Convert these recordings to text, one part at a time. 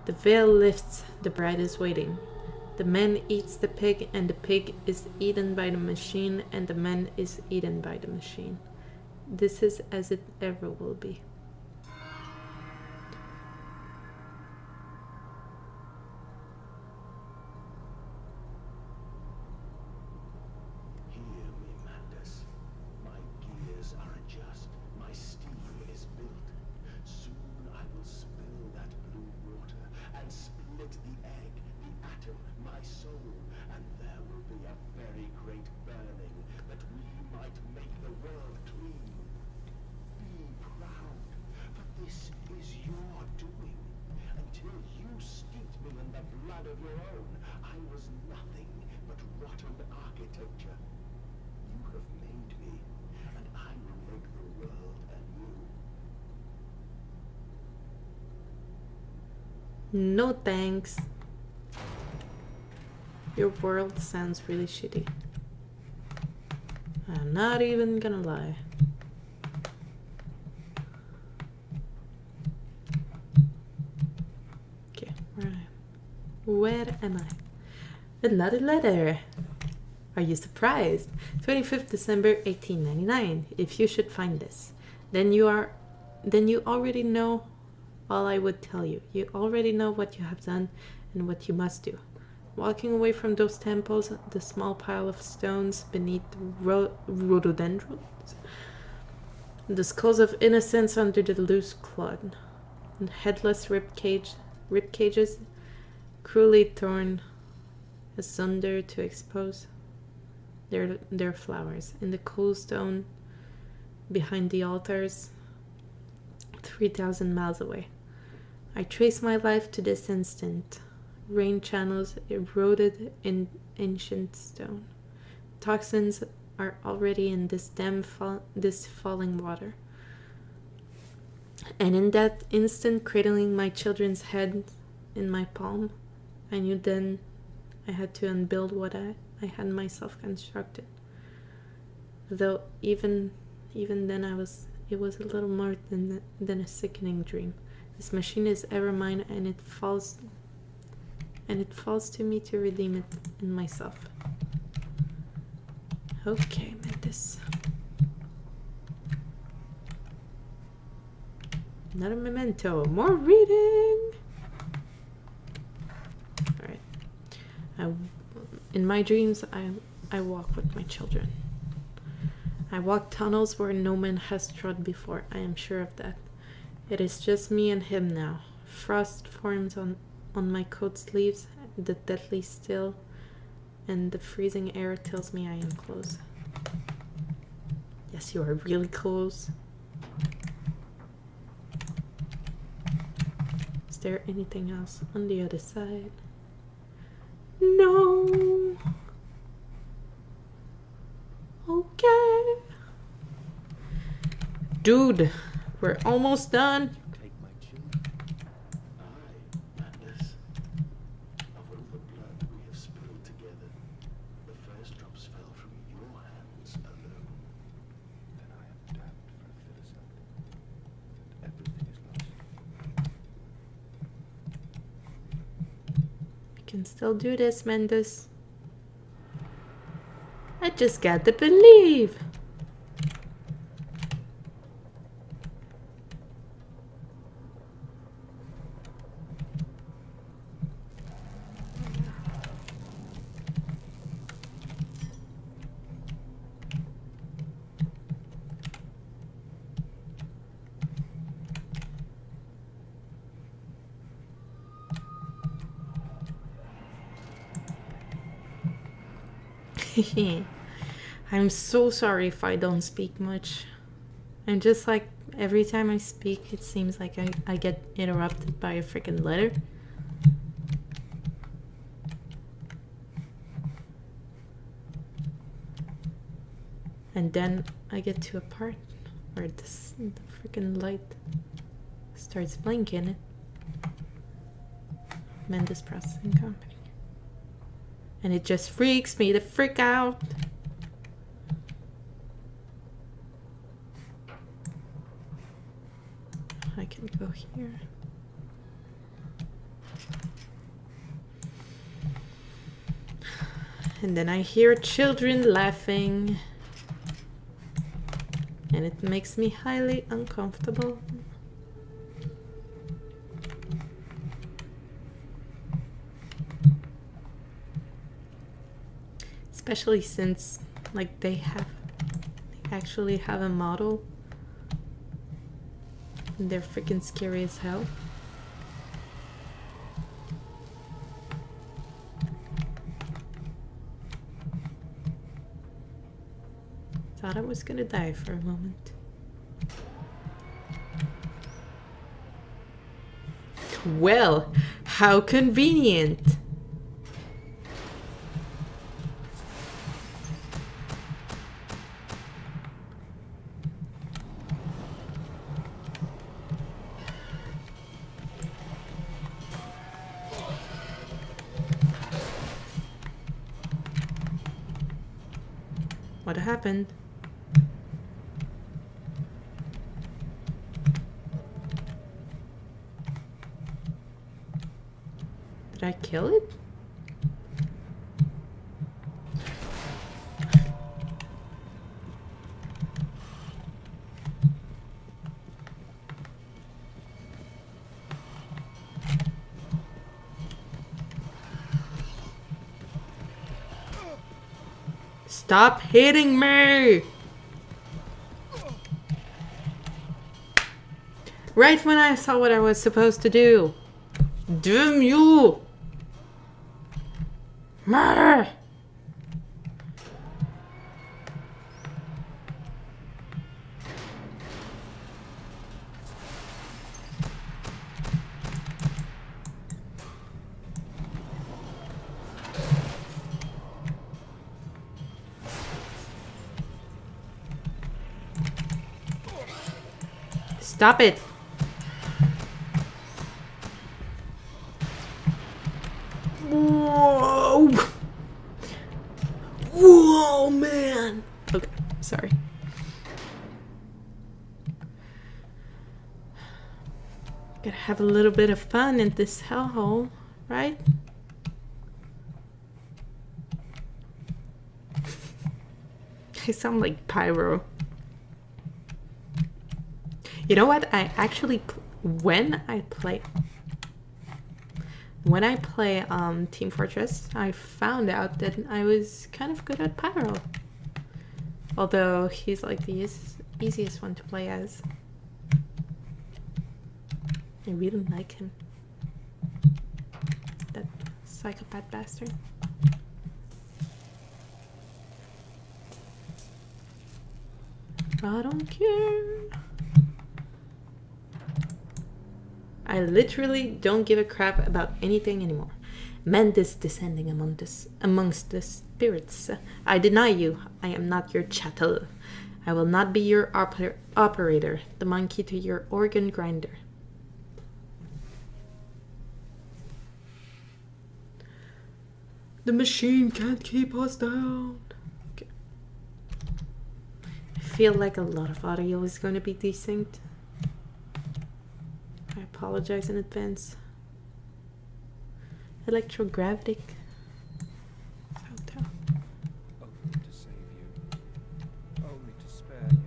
The veil lifts, the bride is waiting. The man eats the pig, and the pig is eaten by the machine, and the man is eaten by the machine. This is as it ever will be. No thanks. Your world sounds really shitty. I'm not even gonna lie. Okay, where am I? Another letter. Are you surprised? 25th December 1899. If you should find this, then you already know all I would tell you. You already know what you have done and what you must do. Walking away from those temples, the small pile of stones beneath rhododendrons, the skulls of innocents under the loose clod, and headless rib cages, cruelly torn asunder to expose their flowers. In the cool stone behind the altars, 3,000 miles away. I trace my life to this instant. Rain channels eroded in ancient stone. Toxins are already in this this falling water. And in that instant, cradling my children's head in my palm, I knew then I had to unbuild what I had myself constructed. Though even then it was a little more than a sickening dream. This machine is ever mine, and it falls to me to redeem it in myself. Okay, Mendes. Another memento. More reading. All right. In my dreams, I walk with my children. I walk tunnels where no man has trod before. I am sure of that. It is just me and him now. Frost forms on my coat sleeves, the deadly still, and the freezing air tells me I am close. Yes, you are really close. Is there anything else on the other side? No. Okay. Dude, we're almost done. Take my children. Aye, madness. Of all the blood we have spilled together, the first drops fell from your hands alone. Then I am damned for a philosopher. Everything is lost. We can still do this, Mendes. I just got to believe. I'm so sorry if I don't speak much. I'm just like, every time I speak, it seems like I get interrupted by a freaking letter. And then I get to a part where the freaking light starts blinking. Mendes Processing Company. And it just freaks me the frick out. I can go here. And then I hear children laughing. And it makes me highly uncomfortable. Especially since, like, they actually have a model. And they're freaking scary as hell. Thought I was gonna die for a moment. Well, how convenient. What happened? Did I kill it? Stop hitting me! Right when I saw what I was supposed to do. Damn you! Murder! Stop it! Whoa! Whoa, man! Okay, sorry. Gotta have a little bit of fun in this hellhole, right? I sound like Pyro. You know what? I actually, when I play Team Fortress, I found out that I was kind of good at Pyro. Although he's like the easiest one to play as. I really like him. That psychopath bastard. I don't care. I literally don't give a crap about anything anymore. Mantis descending amongst the spirits. I deny you. I am not your chattel. I will not be your operator, the monkey to your organ grinder. The machine can't keep us down. Okay. I feel like a lot of audio is going to be desynced. I apologize in advance. Electrogravity. Only to save you. Only to spare you.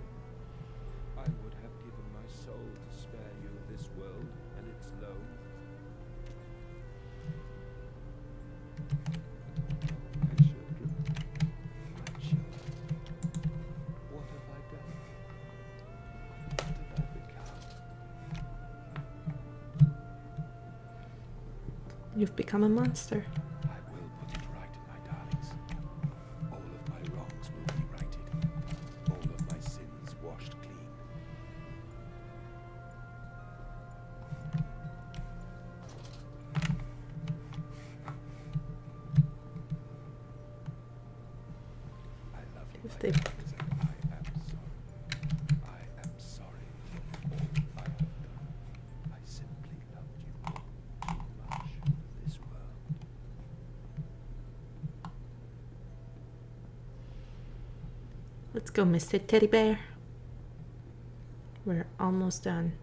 I would have given my soul to spare you this world and its loan. My children. My children. What have I done? What have I become? You've become a monster. I will put it right, my darlings. All of my wrongs will be righted. All of my sins washed clean. I love you, If my they- darlings, and I am sorry. I am sorry for all I have done. I simply loved you too much for this world. Let's go, Mr. Teddy Bear. We're almost done.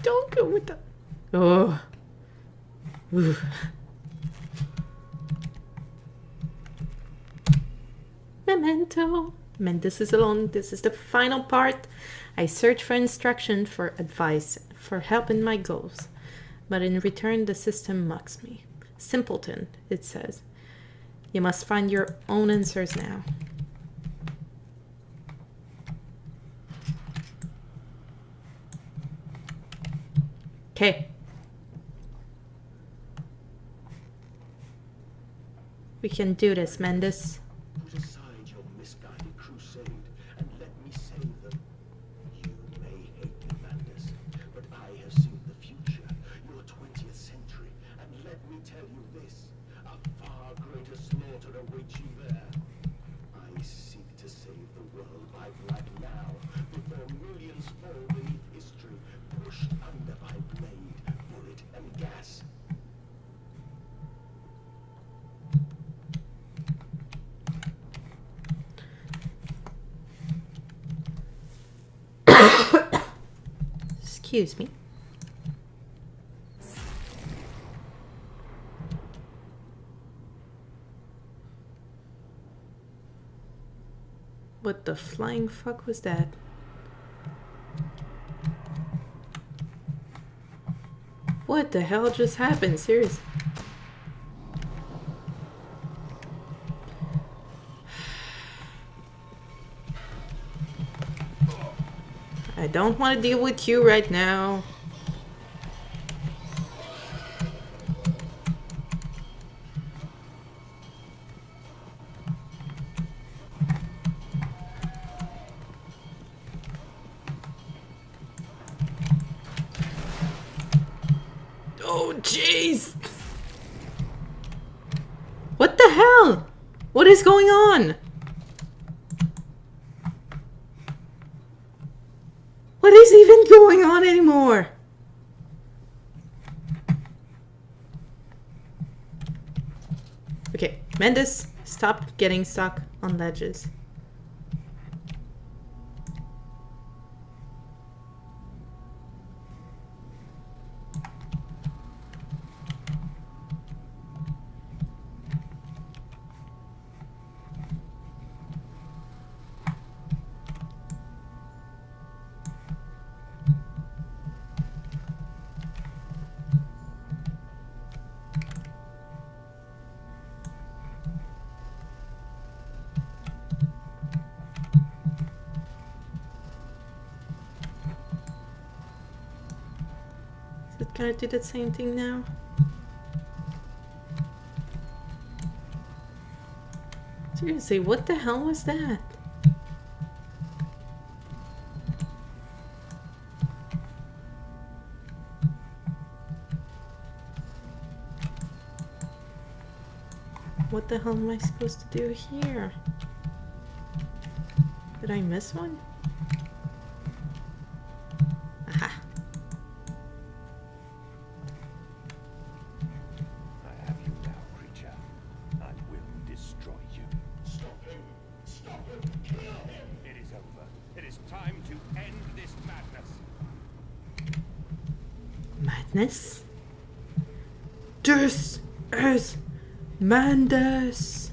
Don't go with that. Oh. Ooh. Memento. Mendes is alone. This is the final part. I search for instruction, for advice, for help in my goals. But in return, the system mocks me. Simpleton, it says. You must find your own answers now. Okay. We can do this, Mendes. Put aside your misguided crusade and let me save them. You may hate me, Madness, but I have seen the future, your 20th century, and let me tell you this, a far greater slaughter awaits you there. I seek to save the world by blood now, before millions fall beneath history, pushed under by blade, bullet, and gas. Excuse me. What the flying fuck was that? What the hell just happened? Seriously. I don't want to deal with you right now. Oh, jeez. What the hell? What is going on? What is even going on anymore? Okay, Mendes, stop getting stuck on ledges. Is it gonna do the same thing now? Seriously, what the hell was that? What the hell am I supposed to do here? Did I miss one? Aha. I have you now, creature. I will destroy you. Stop him! Stop him! Kill him! It is over. It is time to end this madness. Madness? This is Mendes.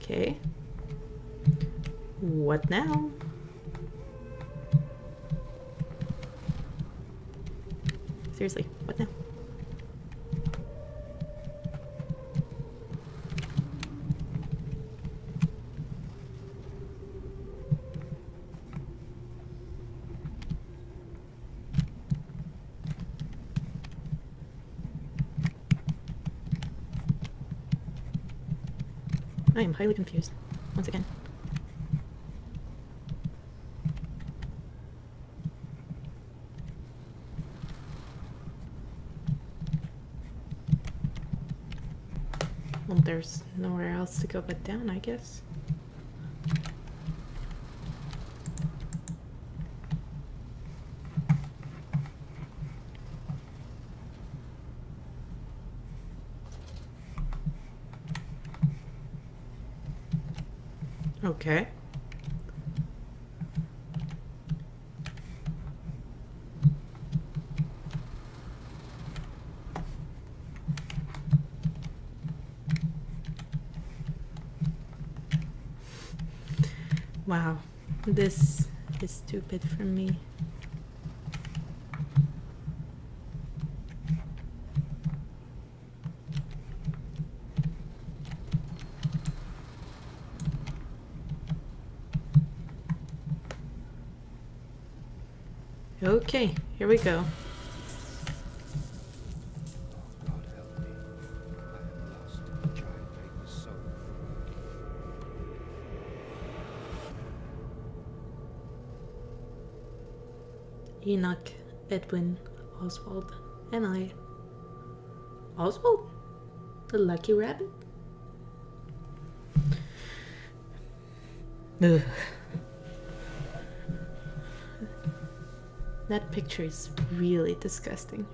Okay. What now? Seriously, what now? I am highly confused. Once again. Well, there's nowhere else to go but down, I guess. Okay. Wow, this is stupid for me. Okay, here we go. God help me. I am lost. Try and take the soul. Enoch, Edwin, Oswald, and I. Oswald? The lucky rabbit? Ugh. That picture is really disgusting.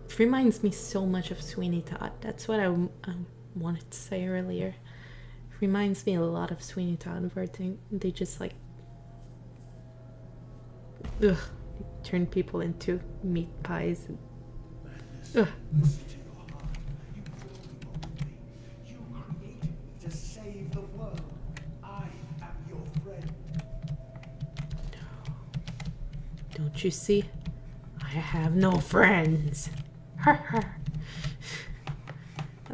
It reminds me so much of Sweeney Todd. That's what I wanted to say earlier. It reminds me a lot of Sweeney Todd, where they just like turn people into meat pies. And, ugh. Listen to your heart. You will be one with me. You created me to save the world. I am your friend. Don't you see? I have no friends. That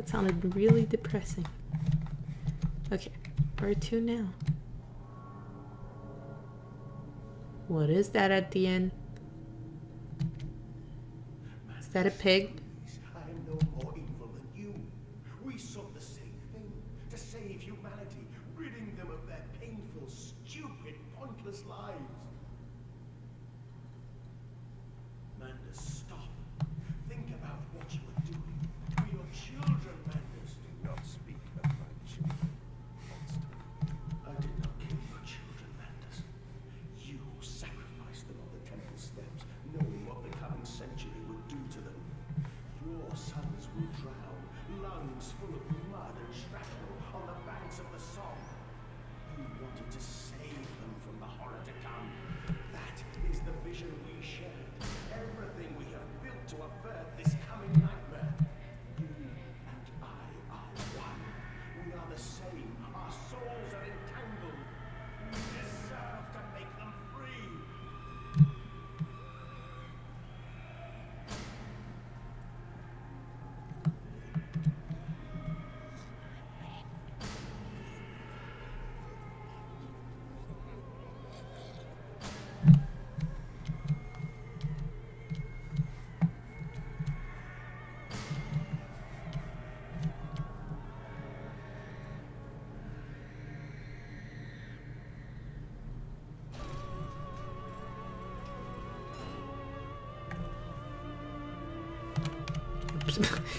sounded really depressing. Okay, where to now? What is that at the end? Is that a pig? I am no more evil than you. We sought the same thing, to save humanity, ridding them of their painful, stupid, pointless lives. Mandus, stop. Think about what you are doing to your children, Mandus. Do not speak of my children, monster. I did not kill your children, Mandus. You sacrificed them on the temple steps, knowing what the coming century would do to them. Your sons will drown, lungs full of mud and shrapnel on the banks of the Somme. You wanted to save them from the horror to come. That is the vision we shared. Everything we have built to avert this coming nightmare. You and I are one. We are the same. Our souls are entangled. We deserve to make them free.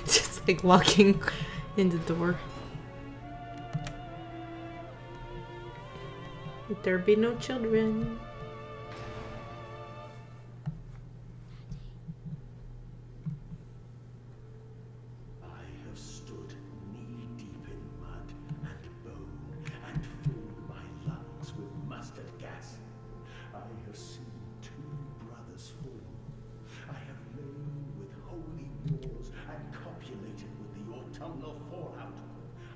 Just like walking in the door. There be no children. I have stood knee-deep in mud and bone and filled my lungs with mustard gas. I have seen 2 brothers fall. I have lain with holy wars and copulated with the autumnal fallout.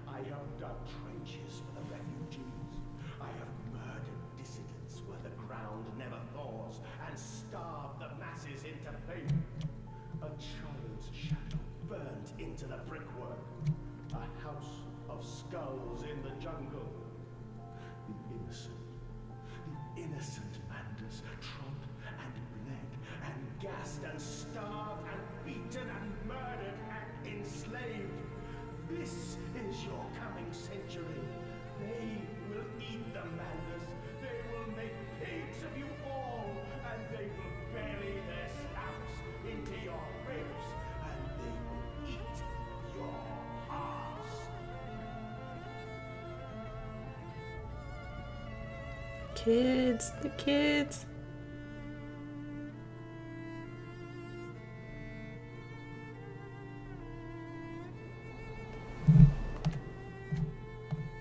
I have dug trenches for the refugees. I have murdered dissidents where the ground never thaws and starved the masses into pain. A child's shadow burnt into the brickwork. A house of skulls in the jungle. The innocent Mandus trod and bled and gassed and starved and beaten and murdered and enslaved. This is your coming century. They will eat the Mandus. They will make pigs of you all, and they will bury their snouts into your ribs, and they will eat your hearts. Kids, the kids.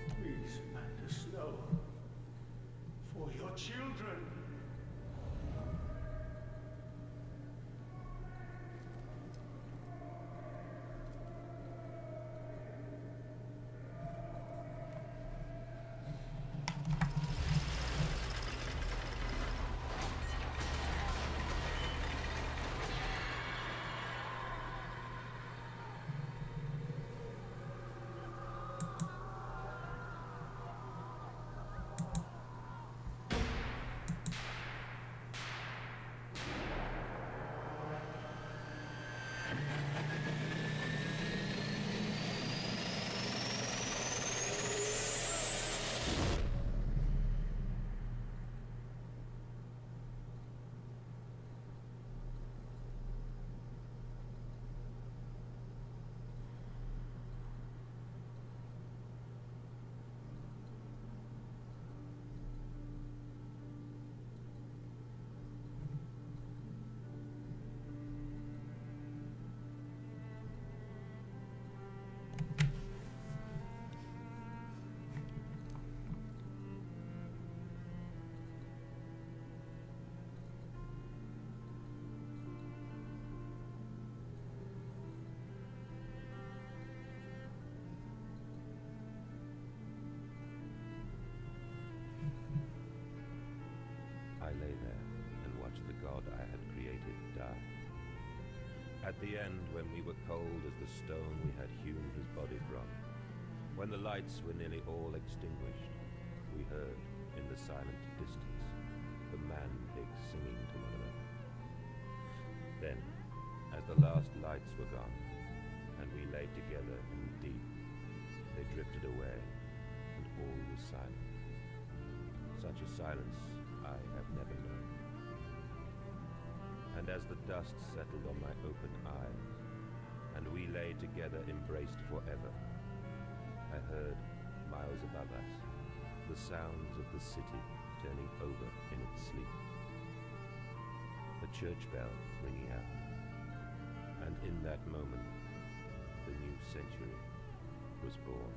Please, Mandus, no. For your children. it die. At the end, when we were cold as the stone we had hewn his body from, when the lights were nearly all extinguished, we heard, in the silent distance, the man-pigs singing to one another. Then, as the last lights were gone, and we lay together in the deep, they drifted away, and all was silent. Such a silence I have never known. And as the dust settled on my open eye, and we lay together embraced forever, I heard, miles above us, the sounds of the city turning over in its sleep. The church bell ringing out, and in that moment, the new century was born.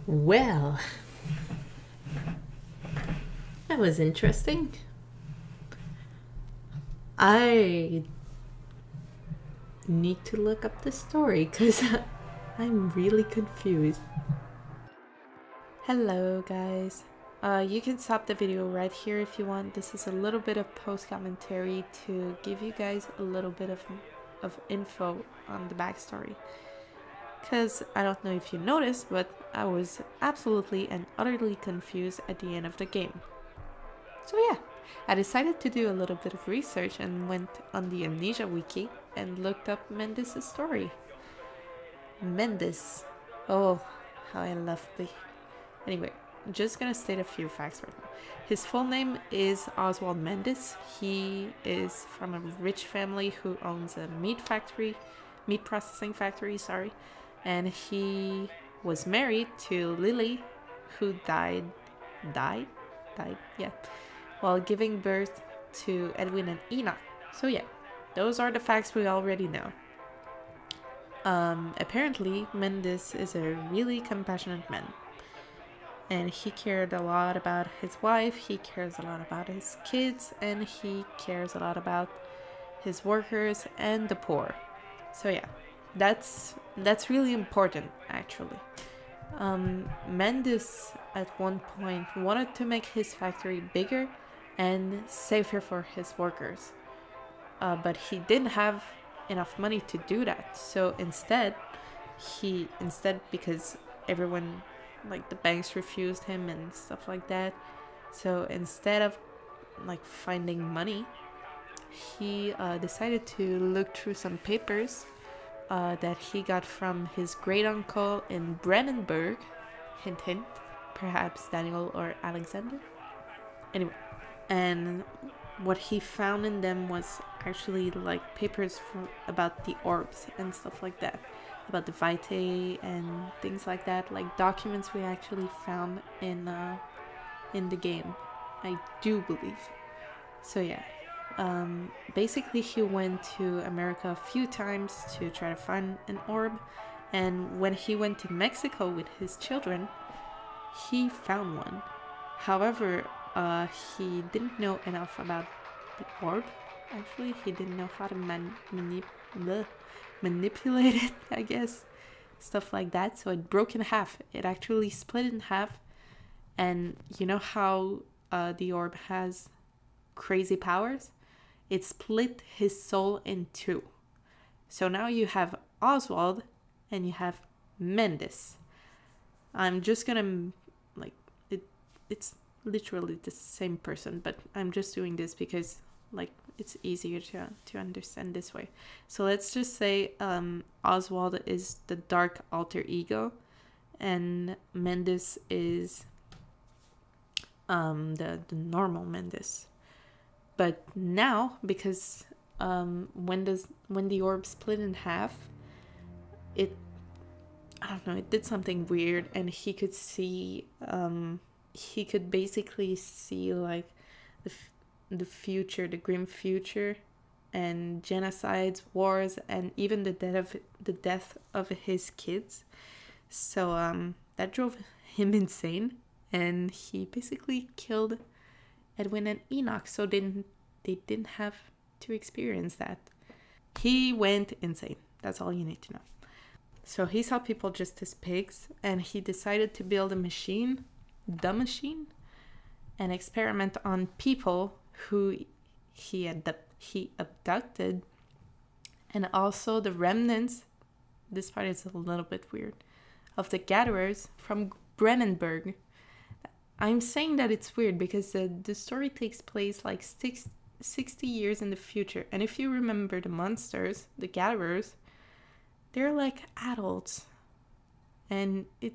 Well, that was interesting. I need to look up the story because I'm really confused. Hello guys. You can stop the video right here if you want. This is a little bit of post commentary to give you guys a little bit of info on the backstory. Because I don't know if you noticed, but I was absolutely and utterly confused at the end of the game. So yeah, I decided to do a little bit of research and went on the Amnesia wiki and looked up Mendes' story. Mendes. Oh, how I love the... Anyway, I'm just gonna state a few facts right now. His full name is Oswald Mendes. He is from a rich family who owns a meat processing factory, sorry. And he was married to Lily, who died, yeah, while giving birth to Edwin and Enoch. So yeah, those are the facts we already know. Apparently, Mendes is a really compassionate man. And he cared a lot about his wife, he cares a lot about his kids, and he cares a lot about his workers and the poor. So yeah, that's really important actually. Mendes at one point wanted to make his factory bigger and safer for his workers, but he didn't have enough money to do that. So instead because everyone, like the banks, refused him and stuff like that, so instead of like finding money, he decided to look through some papers that he got from his great uncle in Brandenburg, hint hint, perhaps Daniel or Alexander. Anyway, and what he found in them was actually like papers about the orbs and stuff like that, about the Vitae and things like that, like documents we actually found in the game, I do believe. So yeah. Basically he went to America a few times to try to find an orb, and when he went to Mexico with his children, he found one. However, he didn't know enough about the orb. Actually, he didn't know how to manipulate it, I guess. Stuff like that, so it broke in half. It actually split in half, and you know how the orb has crazy powers? It split his soul in two. So now you have Oswald and you have Mendes. I'm just gonna like it's literally the same person, but I'm just doing this because like it's easier to understand this way. So let's just say Oswald is the dark alter ego and Mendes is the normal Mendes. But now, because when the orb split in half, I don't know, it did something weird, and he could see, he could basically see like the future, the grim future, and genocides, wars, and even the death of his kids. So that drove him insane, and he basically killed Edwin and Enoch, so they didn't have to experience that. He went insane. That's all you need to know. So he saw people just as pigs, and he decided to build a machine, the machine, and experiment on people who he abducted, and also the remnants, this part is a little bit weird, of the gatherers from Brennenburg. I'm saying that it's weird because the story takes place like 60 years in the future, and if you remember the monsters, the gatherers, they're like adults, and it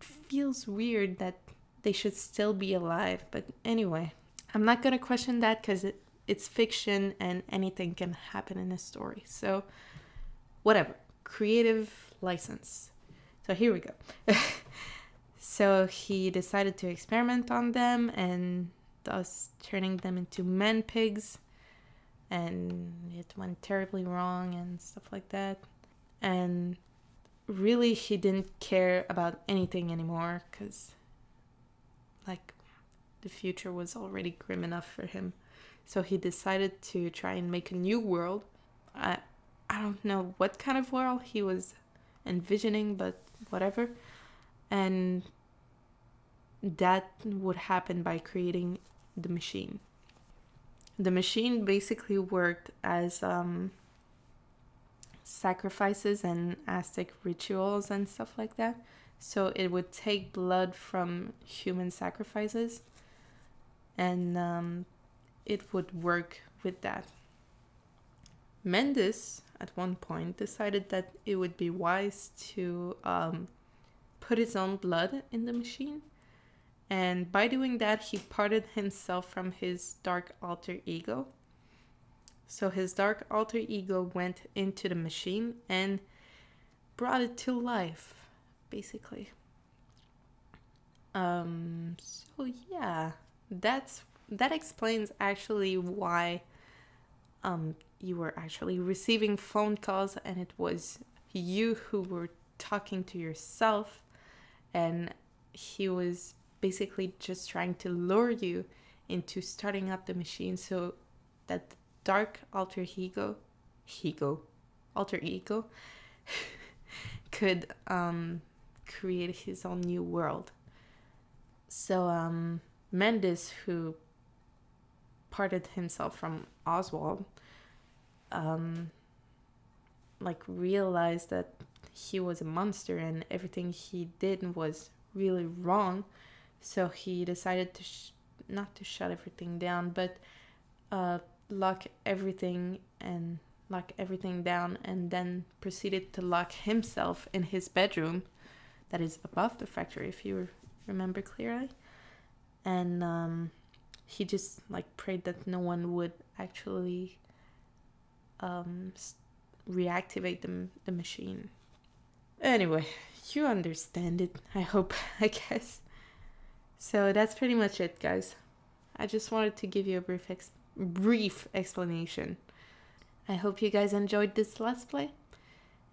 feels weird that they should still be alive. But anyway, I'm not gonna question that because it's fiction and anything can happen in a story. So whatever, creative license. So here we go. So he decided to experiment on them, and thus turning them into men pigs, and it went terribly wrong and stuff like that. And really he didn't care about anything anymore, because like the future was already grim enough for him. So he decided to try and make a new world. I don't know what kind of world he was envisioning, but whatever. And that would happen by creating the machine. The machine basically worked as sacrifices and Aztec rituals and stuff like that. So it would take blood from human sacrifices, and it would work with that. Mendes at one point decided that it would be wise to put his own blood in the machine, and by doing that he parted himself from his dark alter ego. So his dark alter ego went into the machine and brought it to life, basically. So yeah, that explains actually why you were actually receiving phone calls, and it was you who were talking to yourself, and he was basically just trying to lure you into starting up the machine so that the dark alter ego could create his own new world. So Mendes, who parted himself from Oswald, like realized that he was a monster and everything he did was really wrong. So he decided to not to shut everything down, but lock everything down, and then proceeded to lock himself in his bedroom that is above the factory, if you remember clearly. And he just like prayed that no one would actually reactivate the machine. Anyway, you understand it, I hope, I guess. So that's pretty much it, guys. I just wanted to give you a brief explanation. I hope you guys enjoyed this Let's Play,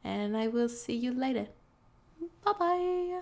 and I will see you later. Bye bye!